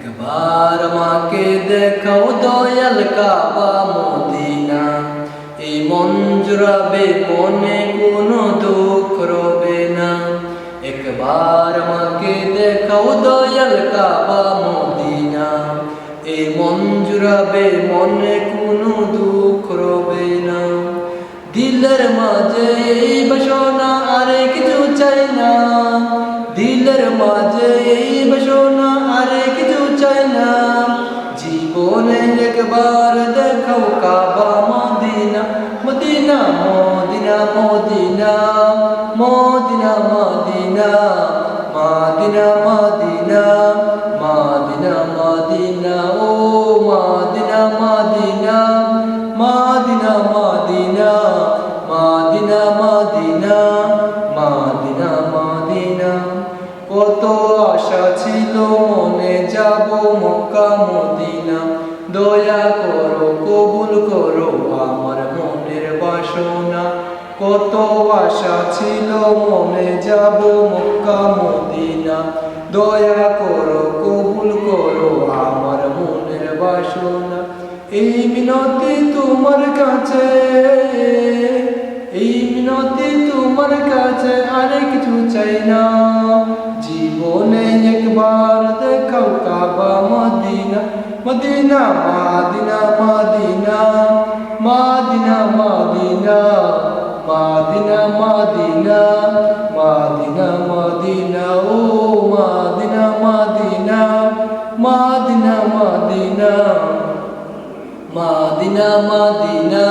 একবার আমাকে দেখাও দয়াল কাবা মদিনা, এই মন জুড়াবে মনে কোনো দুঃখ রবে না। একবার আমাকে দেখাও দয়াল কাবা মদিনা, এই মন জুড়াবে মনে কোনো দুঃখ রবে না। দিলের মাঝে এই বাসনা আরে কিছু চাই না, দিলের মাঝে এই বাসনা আরে কিছু চাই না। জীবনে একবার দেখাও Kaaba Medina, Medina Medina Medina Medina Medina Medina Medina Medina Medina ও Medina Medina Medina Medina Medina Medina Medina Medina. কত আশা ছিল মনে যাব মক্কা মদিনা, দয়া করো কবুল করো আমার মনের বাসনা। কত আশা ছিল মনে যাব মক্কা মদিনা, দয়া করো কবুল করো আমার মনের বাসনা। এই মিনতি তোমার কাছে, এই মিনতি তোমার কাছে আরে কিছু চাই না। জীবনে একবার দেখাও Kaaba Medina, Medina Medina Medina Medina Medina Medina Medina Medina Medina ও Medina Medina Medina Medina Medina Medina